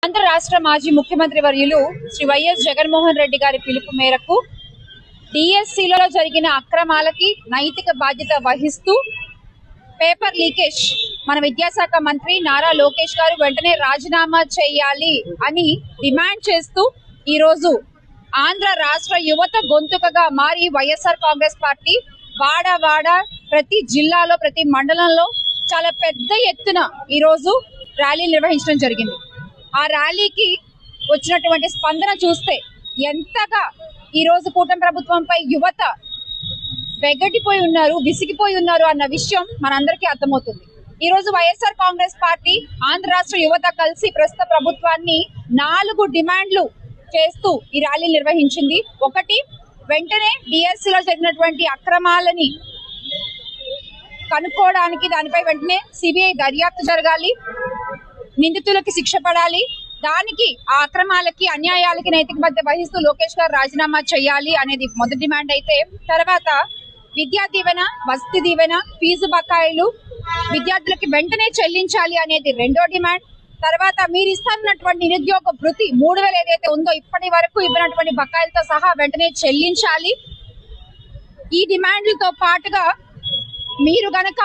ఆంధ్ర రాష్ట్ర మాజీ ముఖ్యమంత్రి వర్యులు శ్రీ వైఎస్ జగన్మోహన్ రెడ్డి గారి పిలుపు మేరకు డిఎస్సిలో జరిగిన అక్రమాలకి నైతిక బాధ్యత వహిస్తూ పేపర్ లీకేజ్ మన విద్యాశాఖ మంత్రి నారా లోకేష్ గారు వెంటనే రాజీనామా చేయాలి అని డిమాండ్ చేస్తూ ఈరోజు ఆంధ్ర రాష్ట్ర యువత గొంతుకగా మారి వైఎస్ఆర్ కాంగ్రెస్ పార్టీ వాడ ప్రతి జిల్లాలో ప్రతి మండలంలో చాలా పెద్ద ఎత్తున ఈరోజు ర్యాలీ నిర్వహించడం జరిగింది. ఆ ర్యాలీకి వచ్చినటువంటి స్పందన చూస్తే ఎంతగా ఈరోజు కూటమి ప్రభుత్వంపై యువత వెగటిపోయి ఉన్నారు, విసిగిపోయి ఉన్నారు అన్న విషయం మనందరికీ అర్థమవుతుంది. ఈ రోజు వైఎస్ఆర్ కాంగ్రెస్ పార్టీ ఆంధ్ర రాష్ట్ర యువత కలిసి ప్రస్తుత ప్రభుత్వాన్ని 4 డిమాండ్లు చేస్తూ ఈ ర్యాలీ నిర్వహించింది. ఒకటి, వెంటనే డిఎస్సిలో జరిగినటువంటి అక్రమాలని కనుక్కోవడానికి దానిపై వెంటనే సిబిఐ దర్యాప్తు జరగాలి, నిందితులకి శిక్ష పడాలి, దానికి ఆ అక్రమాలకి అన్యాయాలకి నైతిక బాధ్యత వహిస్తూ లోకేష్ గారు రాజీనామా చేయాలి అనేది మొదటి డిమాండ్ అయితే, తర్వాత విద్యా దీవెన, వసతి దీవెన, ఫీజు బకాయిలు విద్యార్థులకి వెంటనే చెల్లించాలి అనేది రెండో డిమాండ్. తర్వాత మీరు ఇస్తున్నటువంటి నిరుద్యోగ భృతి 3000 ఏదైతే ఉందో ఇప్పటి వరకు ఇవ్వనటువంటి బకాయిలతో సహా వెంటనే చెల్లించాలి. ఈ డిమాండ్లతో పాటుగా మీరు గనక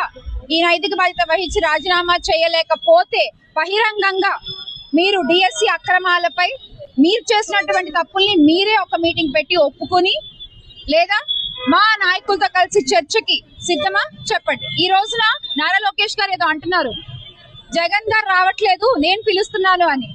ఈ నైతిక బాధ్యత వహించి రాజీనామా చేయలేకపోతే బహిరంగంగా మీరు డిఎస్సి అక్రమాలపై మీరు చేసినటువంటి తప్పుల్ని మీరే ఒక మీటింగ్ పెట్టి ఒప్పుకొని లేదా మా నాయకులతో కలిసి చర్చకి సిద్ధమా చెప్పండి. ఈ రోజున నారా లోకేష్ గారు ఏదో అంటున్నారు, జగన్ గారు రావట్లేదు నేను పిలుస్తున్నాను అని.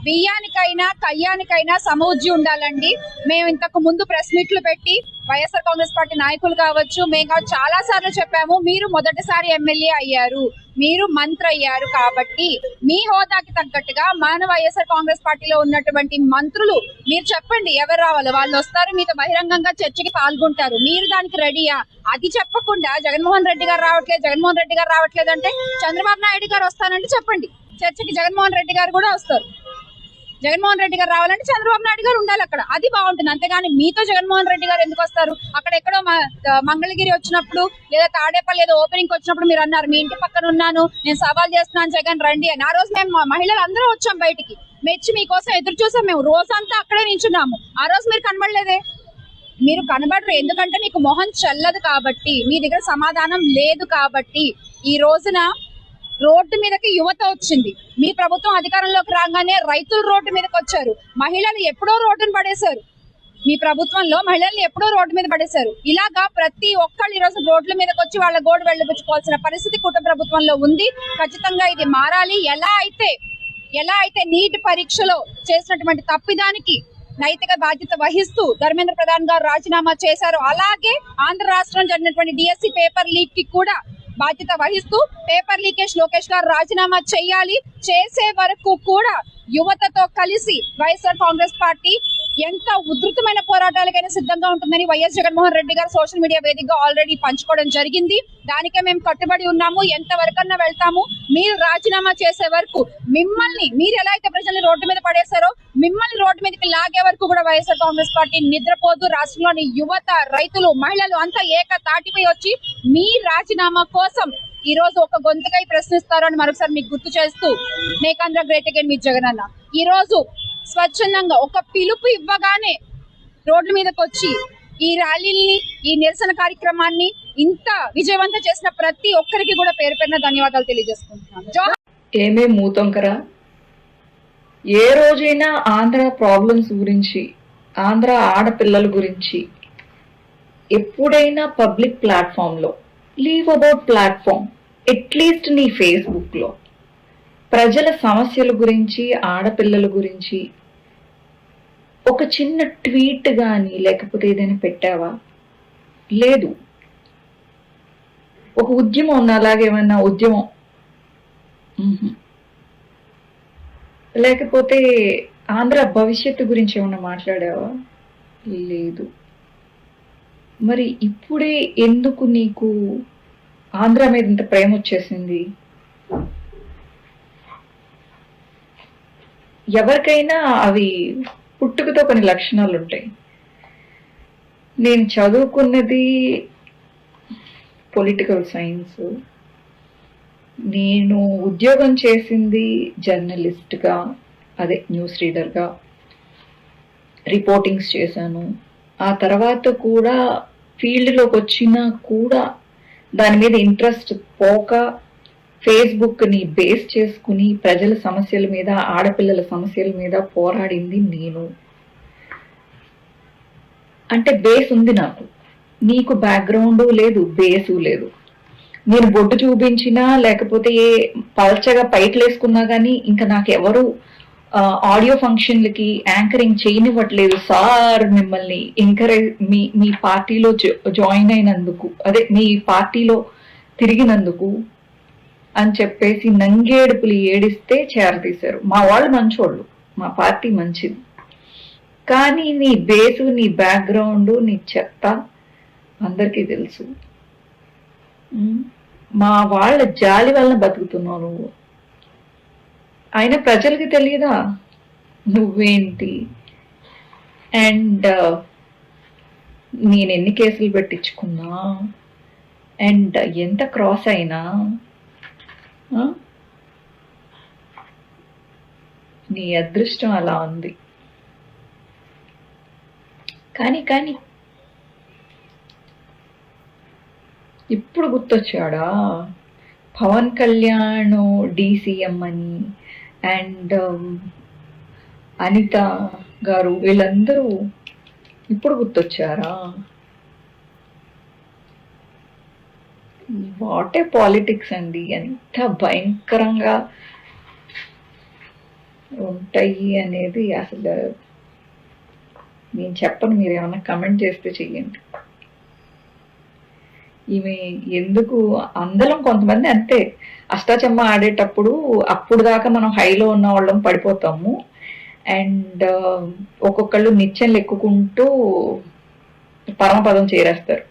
బియ్యానికైనా కయ్యానికైనా సమవుజ్జి ఉండాలండి. మేము ఇంతకు ముందు ప్రెస్ మీట్లు పెట్టి వైఎస్ఆర్ కాంగ్రెస్ పార్టీ నాయకులు కావచ్చు, మేము చాలా సార్లు చెప్పాము, మీరు మొదటిసారి ఎమ్మెల్యే అయ్యారు, మీరు మంత్రి అయ్యారు, కాబట్టి మీ హోదాకి తగ్గట్టుగా మన వైఎస్ఆర్ కాంగ్రెస్ పార్టీలో ఉన్నటువంటి మంత్రులు మీరు చెప్పండి ఎవరు రావాలో, వాళ్ళు వస్తారు, మీతో బహిరంగంగా చర్చకి పాల్గొంటారు, మీరు దానికి రెడీయా? అది చెప్పకుండా జగన్మోహన్ రెడ్డి గారు రావట్లేదు అంటే చంద్రబాబు నాయుడు గారు వస్తానంటే చెప్పండి, చర్చకి జగన్మోహన్ రెడ్డి గారు కూడా వస్తారు. జగన్మోహన్ రెడ్డి గారు రావాలంటే చంద్రబాబు నాయుడు గారు ఉండాలి అక్కడ, అది బాగుంటుంది. అంతేగాని మీతో జగన్మోహన్ రెడ్డి గారు ఎందుకు వస్తారు? అక్కడ ఎక్కడో మంగళగిరి వచ్చినప్పుడు లేదా తాడేపల్లి ఏదో ఓపెనింగ్ వచ్చినప్పుడు మీరు అన్నారు, మీ ఇంటి పక్కన ఉన్నాను, నేను సవాల్ చేస్తున్నాను జగన్ రండి అని. ఆ రోజు మేము మహిళలు అందరూ వచ్చాం బయటికి, మెచ్చి మీకోసం ఎదురు చూసాం, మేము రోజంతా అక్కడే నించున్నాము. ఆ రోజు మీరు కనబడలేదే, మీరు కనబడరు, ఎందుకంటే మీకు మొహం చల్లదు కాబట్టి, మీ దగ్గర సమాధానం లేదు కాబట్టి. ఈ రోజున రోడ్డు మీదకి యువత వచ్చింది. మీ ప్రభుత్వం అధికారంలోకి రాగానే రైతులు రోడ్డు మీదకి వచ్చారు, మహిళలు ఎప్పుడో రోడ్డును పడేశారు. మీ ప్రభుత్వంలో మహిళల్ని ఎప్పుడో రోడ్డు మీద పడేశారు. ఇలాగా ప్రతి ఒక్కళ్ళు ఈ రోజు రోడ్ల మీదకి వచ్చి వాళ్ళ గోడు వెళ్ళబుచ్చుకోవాల్సిన పరిస్థితి కుటుంబ ప్రభుత్వంలో ఉంది. ఖచ్చితంగా ఇది మారాలి. ఎలా అయితే నీట్ పరీక్షలో చేసినటువంటి తప్పిదానికి నైతిక బాధ్యత వహిస్తూ ధర్మేంద్ర ప్రధాన్ గారు రాజీనామా చేశారు, అలాగే ఆంధ్ర రాష్ట్రంలో జరిగినటువంటి డిఎస్సి పేపర్ లీక్ కి కూడా బాధ్యత వహిస్తూ పేపర్ లీకేజ్ లోకేష్ గారు రాజీనామా చేయాలి. చేసే వరకు కూడా యువతతో కలిసి వైఎస్ఆర్ కాంగ్రెస్ పార్టీ ఎంత ఉధృతమైన పోరాటాలకైనా సిద్ధంగా ఉంటుందని వైఎస్ జగన్మోహన్ రెడ్డి గారు సోషల్ మీడియా వేదికగా ఆల్రెడీ పంచుకోవడం జరిగింది. దానికే మేము కట్టుబడి ఉన్నాము, ఎంత వరకన్నా వెళ్తాము. మీరు రాజీనామా చేసే వరకు మిమ్మల్ని, మీరు ఎలా అయితే ప్రజల్ని రోడ్డు మీద పడేశారో మిమ్మల్ని రోడ్డు మీదకి లాగే వరకు కూడా వైఎస్ఆర్ కాంగ్రెస్ పార్టీ నిద్రపోదు. రాష్ట్రంలోని యువత, రైతులు, మహిళలు అంతా ఏక తాటిపై వచ్చి మీ రాజీనామా కోసం ఈ రోజు ఒక గొంతుకై ప్రశ్నిస్తారు అని మరొకసారి మీకు గుర్తు చేస్తూ, మేక్ ఆంధ్ర గ్రేట్ అగైన్ మీ జగన్ అన్న. ఈ రోజు స్వచ్ఛందంగా ఒక పిలుపు ఇవ్వగానే రోడ్ల మీదకి వచ్చి ఈ ర్యాలీని, ఈ నిరసన కార్యక్రమాన్ని ఇంత విజయవంతం చేసిన ప్రతి ఒక్కరికి కూడా పేరు పేరున ధన్యవాదాలు తెలియజేసుకుంటున్నాను. ఏమే మూతొంకరా, ఏ రోజైనా ఆంధ్ర ప్రాబ్లమ్స్ గురించి, ఆంధ్ర ఆడపిల్లల గురించి ఎప్పుడైనా పబ్లిక్ ప్లాట్ఫామ్లో, లీవ్ అబౌట్ ప్లాట్ఫామ్, అట్లీస్ట్ నీ ఫేస్బుక్లో ప్రజల సమస్యల గురించి, ఆడపిల్లల గురించి ఒక చిన్న ట్వీట్ కానీ లేకపోతే ఏదైనా పెట్టావా? లేదు. ఒక ఉద్యమం ఉన్న, అలాగేమన్నా ఉద్యమం, లేకపోతే ఆంధ్ర భవిష్యత్తు గురించి ఏమన్నా మాట్లాడావా? లేదు. మరి ఇప్పుడే ఎందుకు నీకు ఆంధ్ర మీద ఇంత ప్రేమ వచ్చేసింది? ఎవరికైనా అవి పుట్టుకతో కొన్ని లక్షణాలు ఉంటాయి. నేను చదువుకున్నది పొలిటికల్ సైన్స్, నేను ఉద్యోగం చేసింది జర్నలిస్ట్గా, అదే న్యూస్ రీడర్గా రిపోర్టింగ్స్ చేశాను. ఆ తర్వాత కూడా ఫీల్డ్లోకి వచ్చినా కూడా దాని మీద ఇంట్రెస్ట్ పోక ఫేస్బుక్ని బేస్ చేసుకుని ప్రజల సమస్యల మీద, ఆడపిల్లల సమస్యల మీద పోరాడింది నేను. అంటే బేస్ ఉంది నాకు. నీకు బ్యాక్గ్రౌండ్ లేదు, బేసు లేదు. నేను బొడ్డు చూపించినా లేకపోతే పల్చగా పైట్లు వేసుకున్నా కానీ ఇంకా నాకెవరు ఆడియో ఫంక్షన్లకి యాంకరింగ్ చేయనివ్వట్లేదు సార్. మిమ్మల్ని ఎంకరేజ్ మీ పార్టీలో జాయిన్ అయినందుకు, అదే మీ పార్టీలో తిరిగినందుకు అని చెప్పేసి నంగేడుపులు ఏడిస్తే చేరతీశారు. మా వాళ్ళు మంచోళ్ళు, మా పార్టీ మంచిది. కానీ నీ బేసు, నీ బ్యాక్గ్రౌండ్, నీ చెత్త అందరికీ తెలుసు. మా వాళ్ళ జాలి వలన బతుకుతున్నావు నువ్వు. అయినా ప్రజలకి తెలియదా నువ్వేంటి? అండ్ నేను ఎన్ని కేసులు పెట్టించుకున్నా, అండ్ ఎంత క్రాస్ అయినా నీ అదృష్టం అలా ఉంది. కానీ ఇప్పుడు గుర్తొచ్చాడా పవన్ కళ్యాణ్ DCM అని, అండ్ అనిత గారు వీళ్ళందరూ ఇప్పుడు గుర్తొచ్చారా? వాటే పాలిటిక్స్ అండి, ఎంత భయంకరంగా ఉంటాయి అనేది అసలు నేను చెప్పను. మీరు ఏమన్నా కమెంట్ చేస్తే చెయ్యండి. ఈమె ఎందుకు అందరం కొంతమంది అంతే, అష్టాచమ్మ ఆడేటప్పుడు అప్పుడు దాకా మనం హైలో ఉన్న వాళ్ళం పడిపోతాము, అండ్ ఒక్కొక్కళ్ళు నిత్యం ఎక్కుకుంటూ పరమపదం చేరేస్తారు.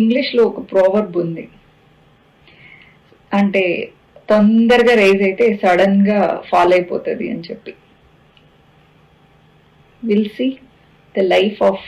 ఇంగ్లీష్లో ఒక ప్రోవర్బ్ ఉంది, అంటే తొందరగా రైజ్ అయితే సడన్ గా ఫాల్ అయిపోతుంది అని చెప్పి. Will see the life of